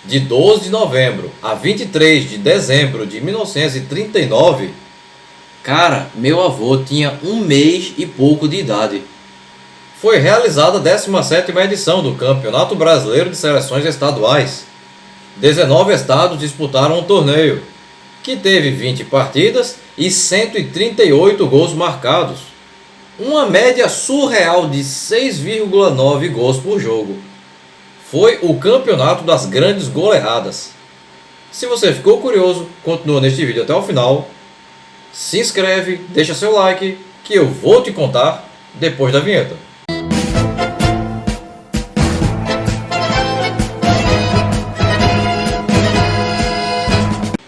de 12 de novembro a 23 de dezembro de 1939, Cara, meu avô tinha 1 mês e pouco de idade. foi realizada a 17ª edição do Campeonato Brasileiro de Seleções Estaduais. 19 estados disputaram o torneio, que teve 20 partidas e 138 gols marcados. Uma média surreal de 6,9 gols por jogo. Foi o campeonato das grandes goleadas. Se você ficou curioso, continua neste vídeo até o final. Se inscreve, deixa seu like, que eu vou te contar depois da vinheta.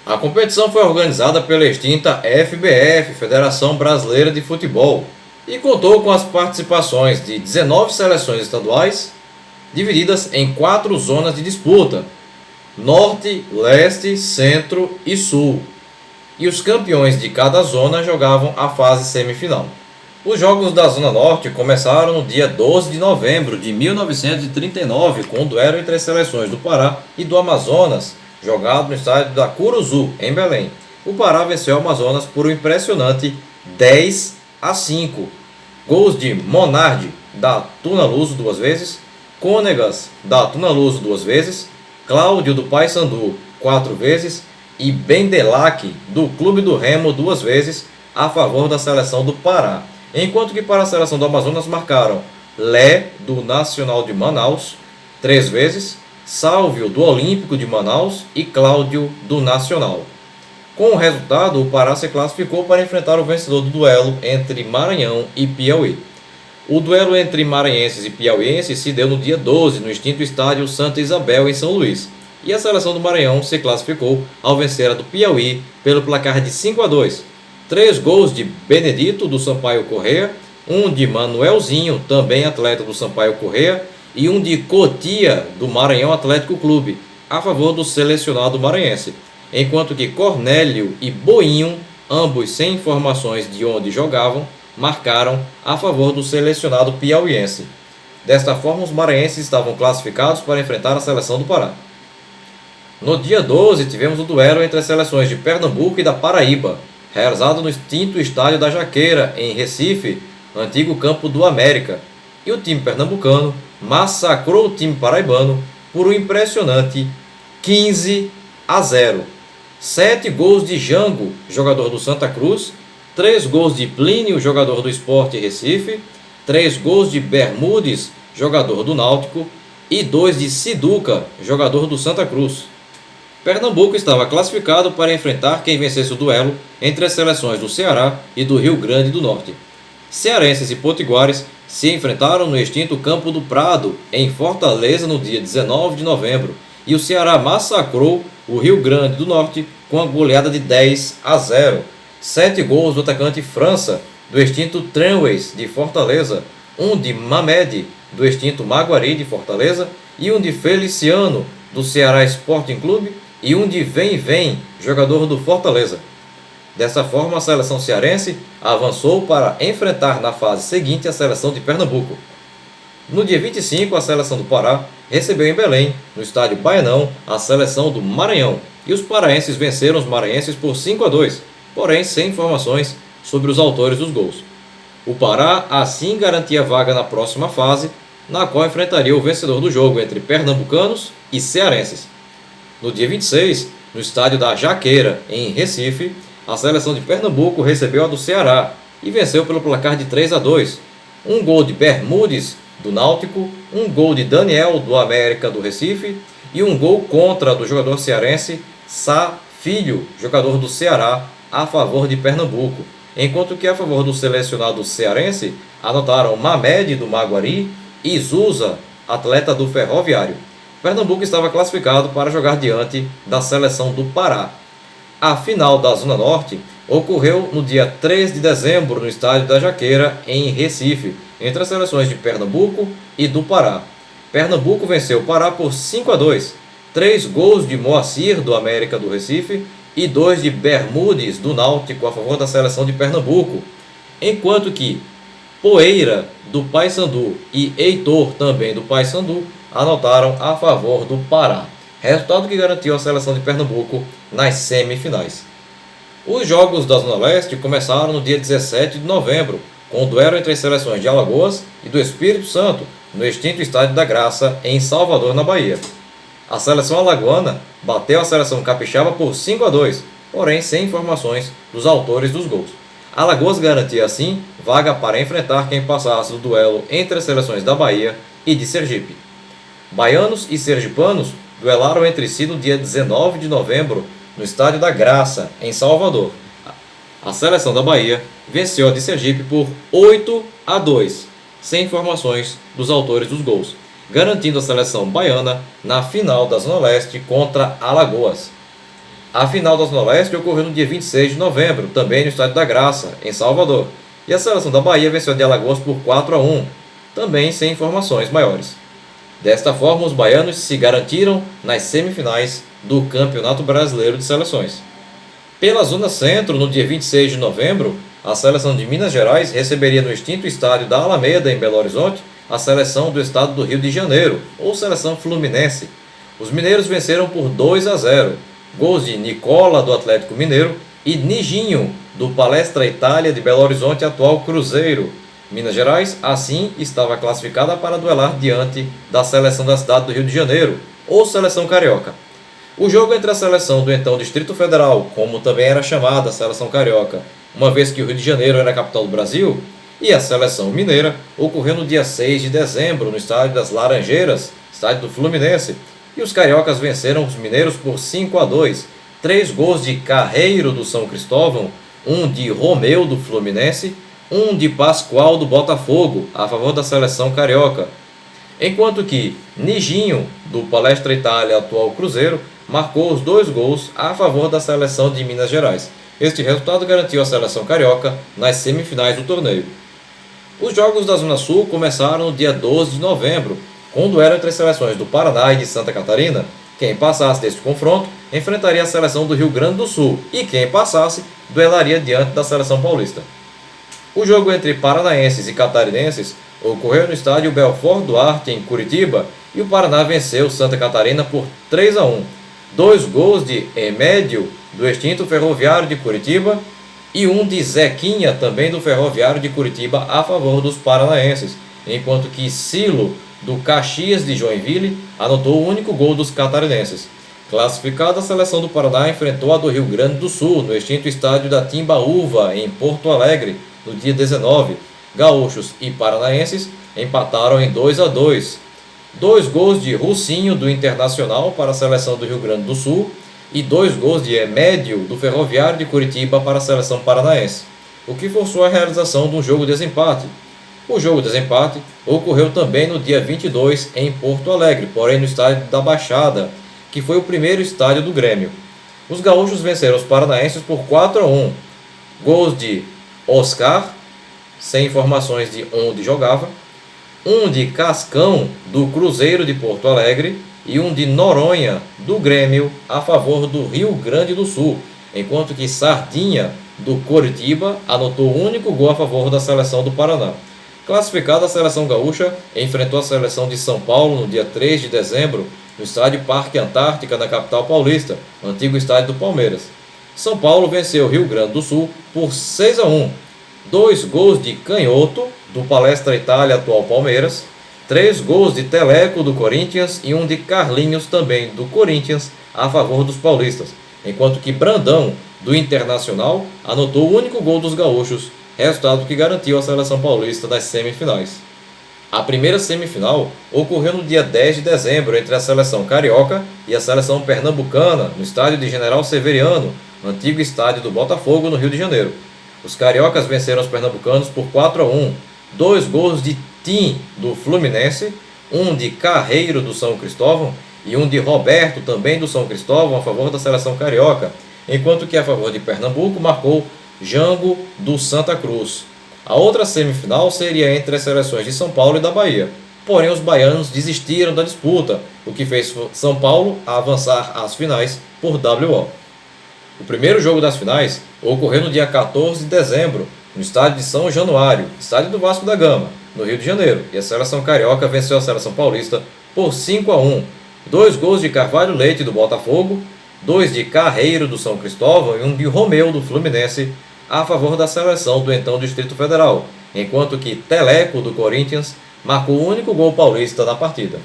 A competição foi organizada pela extinta FBF, Federação Brasileira de Futebol, e contou com as participações de 19 seleções estaduais, divididas em 4 zonas de disputa: Norte, Leste, Centro e Sul. E os campeões de cada zona jogavam a fase semifinal. Os jogos da Zona Norte começaram no dia 12 de novembro de 1939, com o duelo entre as seleções do Pará e do Amazonas, jogado no estádio da Curuzu, em Belém. O Pará venceu o Amazonas por um impressionante 10-5. Gols de Monardi, da Tuna Luso 2 vezes, Cônegas, da Tuna Luso 2 vezes, Cláudio, do Paysandu 4 vezes e Bendelac, do Clube do Remo 2 vezes, a favor da seleção do Pará. Enquanto que para a seleção do Amazonas marcaram Lé, do Nacional de Manaus 3 vezes, Sálvio, do Olímpico de Manaus e Cláudio, do Nacional. Com o resultado, o Pará se classificou para enfrentar o vencedor do duelo entre Maranhão e Piauí. O duelo entre maranhenses e piauienses se deu no dia 12, no extinto estádio Santa Isabel, em São Luís. E a seleção do Maranhão se classificou ao vencer a do Piauí pelo placar de 5-2. 3 gols de Benedito, do Sampaio Corrêa, um de Manuelzinho, também atleta do Sampaio Corrêa, e um de Cotia, do Maranhão Atlético Clube, a favor do selecionado maranhense. Enquanto que Cornélio e Boinho, ambos sem informações de onde jogavam, marcaram a favor do selecionado piauiense. Desta forma, os maranhenses estavam classificados para enfrentar a seleção do Pará. No dia 12, tivemos o duelo entre as seleções de Pernambuco e da Paraíba, realizado no extinto estádio da Jaqueira, em Recife, antigo campo do América, e o time pernambucano massacrou o time paraibano por um impressionante 15-0. 7 gols de Jango, jogador do Santa Cruz, 3 gols de Plínio, jogador do Sport Recife, 3 gols de Bermudes, jogador do Náutico, e 2 de Siduca, jogador do Santa Cruz. Pernambuco estava classificado para enfrentar quem vencesse o duelo entre as seleções do Ceará e do Rio Grande do Norte. Cearenses e potiguares se enfrentaram no extinto Campo do Prado, em Fortaleza, no dia 19 de novembro, e o Ceará massacrou o Rio Grande do Norte com a goleada de 10-0. 7 gols do atacante França, do extinto Tramways, de Fortaleza, um de Mamed, do extinto Maguari, de Fortaleza, e um de Feliciano, do Ceará Sporting Clube, e um de Vem, jogador do Fortaleza. Dessa forma, a seleção cearense avançou para enfrentar na fase seguinte a seleção de Pernambuco. No dia 25, a seleção do Pará recebeu em Belém, no estádio Baianão, a seleção do Maranhão, e os paraenses venceram os maranhenses por 5-2, porém sem informações sobre os autores dos gols. O Pará assim garantia vaga na próxima fase, na qual enfrentaria o vencedor do jogo entre pernambucanos e cearenses. No dia 26, no estádio da Jaqueira, em Recife, a seleção de Pernambuco recebeu a do Ceará e venceu pelo placar de 3-2. Um gol de Bermudes, do Náutico, um gol de Daniel, do América do Recife, e um gol contra do jogador cearense Sá Filho, jogador do Ceará, a favor de Pernambuco. Enquanto que a favor do selecionado cearense anotaram Mamed, do Maguari, e Zusa, atleta do Ferroviário. Pernambuco estava classificado para jogar diante da seleção do Pará. A final da Zona Norte ocorreu no dia 3 de dezembro no estádio da Jaqueira, em Recife, entre as seleções de Pernambuco e do Pará. Pernambuco venceu o Pará por 5-2, 3 gols de Moacir, do América do Recife, e 2 de Bermudes, do Náutico, a favor da seleção de Pernambuco, enquanto que Poeira, do Paysandu, e Heitor, também do Paysandu, anotaram a favor do Pará. resultado que garantiu a seleção de Pernambuco nas semifinais. Os jogos da Zona Leste começaram no dia 17 de novembro, com o duelo entre as seleções de Alagoas e do Espírito Santo, no extinto Estádio da Graça, em Salvador, na Bahia. A seleção alagoana bateu a seleção capixaba por 5-2, porém sem informações dos autores dos gols. Alagoas garantia assim vaga para enfrentar quem passasse do duelo entre as seleções da Bahia e de Sergipe. Baianos e sergipanos duelaram entre si no dia 19 de novembro no Estádio da Graça, em Salvador. A seleção da Bahia venceu a de Sergipe por 8-2, sem informações dos autores dos gols, garantindo a seleção baiana na final da Zona Leste contra Alagoas. A final da Zona Leste ocorreu no dia 26 de novembro, também no Estádio da Graça, em Salvador, e a seleção da Bahia venceu a de Alagoas por 4-1, também sem informações maiores. Desta forma, os baianos se garantiram nas semifinais do Campeonato Brasileiro de Seleções. Pela Zona Centro, no dia 26 de novembro, a seleção de Minas Gerais receberia no extinto estádio da Alameda, em Belo Horizonte, a seleção do estado do Rio de Janeiro, ou seleção fluminense. Os mineiros venceram por 2-0, gols de Nicola, do Atlético Mineiro, e Nijinho, do Palestra Itália de Belo Horizonte, atual Cruzeiro. Minas Gerais, assim, estava classificada para duelar diante da seleção da cidade do Rio de Janeiro, ou seleção carioca. O jogo entre a seleção do então Distrito Federal, como também era chamada a seleção carioca, uma vez que o Rio de Janeiro era a capital do Brasil, e a seleção mineira ocorreu no dia 6 de dezembro no estádio das Laranjeiras, estádio do Fluminense, e os cariocas venceram os mineiros por 5-2, 3 gols de Carreiro do São Cristóvão, um de Romeu do Fluminense, um de Pascoal do Botafogo, a favor da seleção carioca, enquanto que Nijinho, do Palestra Itália, atual Cruzeiro, marcou os 2 gols a favor da seleção de Minas Gerais. Este resultado garantiu a seleção carioca nas semifinais do torneio. Os jogos da Zona Sul começaram no dia 12 de novembro, com o duelo entre as seleções do Paraná e de Santa Catarina. Quem passasse deste confronto enfrentaria a seleção do Rio Grande do Sul e quem passasse duelaria diante da seleção paulista. O jogo entre paranaenses e catarinenses ocorreu no estádio Belfort Duarte, em Curitiba, e o Paraná venceu Santa Catarina por 3-1. 2 gols de Emédio, do extinto Ferroviário de Curitiba, e um de Zequinha, também do Ferroviário de Curitiba, a favor dos paranaenses, enquanto que Silo, do Caxias de Joinville, anotou o único gol dos catarinenses. Classificada, a seleção do Paraná enfrentou a do Rio Grande do Sul, no extinto estádio da Timbaúva, em Porto Alegre, no dia 19. Gaúchos e paranaenses empataram em 2-2. 2 gols de Russinho, do Internacional, para a seleção do Rio Grande do Sul, e 2 gols de Emédio, do Ferroviário de Curitiba, para a seleção paranaense, o que forçou a realização de um jogo de desempate. O jogo de desempate ocorreu também no dia 22 em Porto Alegre, porém no estádio da Baixada, que foi o primeiro estádio do Grêmio. Os gaúchos venceram os paranaenses por 4-1. Gols de Oscar, sem informações de onde jogava, um de Cascão, do Cruzeiro de Porto Alegre, e um de Noronha, do Grêmio, a favor do Rio Grande do Sul, enquanto que Sardinha, do Coritiba, anotou o único gol a favor da seleção do Paraná. Classificada, a seleção gaúcha enfrentou a seleção de São Paulo no dia 3 de dezembro, no estádio Parque Antártica, na capital paulista, antigo estádio do Palmeiras. São Paulo venceu o Rio Grande do Sul por 6-1. 2 gols de Canhoto, do Palestra Itália, atual Palmeiras, 3 gols de Teleco, do Corinthians, e um de Carlinhos, também do Corinthians, a favor dos paulistas, enquanto que Brandão, do Internacional, anotou o único gol dos gaúchos, resultado que garantiu a seleção paulista nas semifinais. A primeira semifinal ocorreu no dia 10 de dezembro entre a seleção carioca e a seleção pernambucana, no estádio de General Severiano, antigo estádio do Botafogo, no Rio de Janeiro. Os cariocas venceram os pernambucanos por 4-1. 2 gols de Tim, do Fluminense, um de Carreiro, do São Cristóvão, e um de Roberto, também do São Cristóvão, a favor da seleção carioca, enquanto que a favor de Pernambuco marcou Jango, do Santa Cruz. A outra semifinal seria entre as seleções de São Paulo e da Bahia, porém os baianos desistiram da disputa, o que fez São Paulo avançar às finais por WO. O primeiro jogo das finais ocorreu no dia 14 de dezembro, no estádio de São Januário, estádio do Vasco da Gama, no Rio de Janeiro, e a seleção carioca venceu a seleção paulista por 5-1. 2 gols de Carvalho Leite do Botafogo, 2 de Carreiro do São Cristóvão e 1 de Romeu do Fluminense a favor da seleção do então Distrito Federal, enquanto que Teleco do Corinthians marcou o único gol paulista na partida.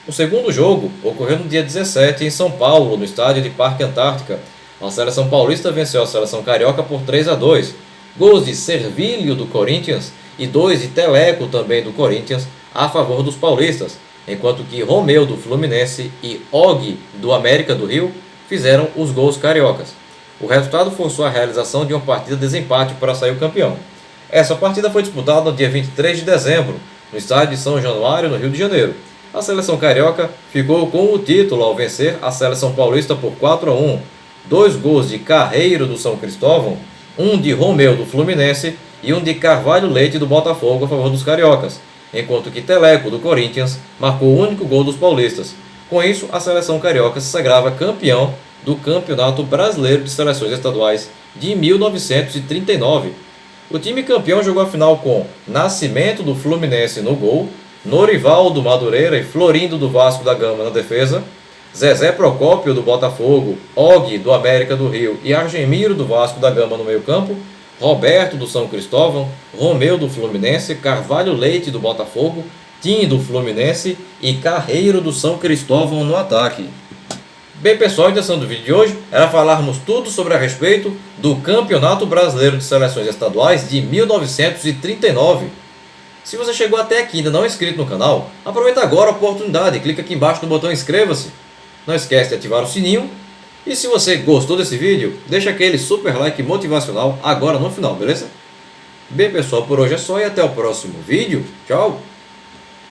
O segundo jogo ocorreu no dia 17 em São Paulo, no estádio de Parque Antártica. A seleção paulista venceu a seleção carioca por 3-2. Gols de Servílio do Corinthians e 2 de Teleco também do Corinthians a favor dos paulistas, enquanto que Romeu do Fluminense e Og do América do Rio fizeram os gols cariocas. O resultado forçou a realização de uma partida de desempate para sair o campeão. Essa partida foi disputada no dia 23 de dezembro, no estádio de São Januário, no Rio de Janeiro. A seleção carioca ficou com o título ao vencer a seleção paulista por 4-1. 2 gols de Carreiro do São Cristóvão, 1 de Romeu do Fluminense e 1 de Carvalho Leite do Botafogo a favor dos cariocas, enquanto que Teleco do Corinthians marcou o único gol dos paulistas. Com isso, a seleção carioca se sagrava campeão do Campeonato Brasileiro de Seleções Estaduais de 1939. O time campeão jogou a final com Nascimento do Fluminense no gol, Norival do Madureira e Florindo do Vasco da Gama na defesa, Zezé Procópio do Botafogo, Og do América do Rio e Argemiro do Vasco da Gama no meio-campo, Roberto do São Cristóvão, Romeu do Fluminense, Carvalho Leite do Botafogo, Tim do Fluminense e Carreiro do São Cristóvão no ataque. Bem pessoal, a intenção do vídeo de hoje era falarmos tudo sobre a respeito do Campeonato Brasileiro de Seleções Estaduais de 1939. Se você chegou até aqui e ainda não é inscrito no canal, aproveita agora a oportunidade e clica aqui embaixo no botão inscreva-se. Não esquece de ativar o sininho. E se você gostou desse vídeo, deixa aquele super like motivacional agora no final, beleza? Bem pessoal, por hoje é só e até o próximo vídeo. Tchau!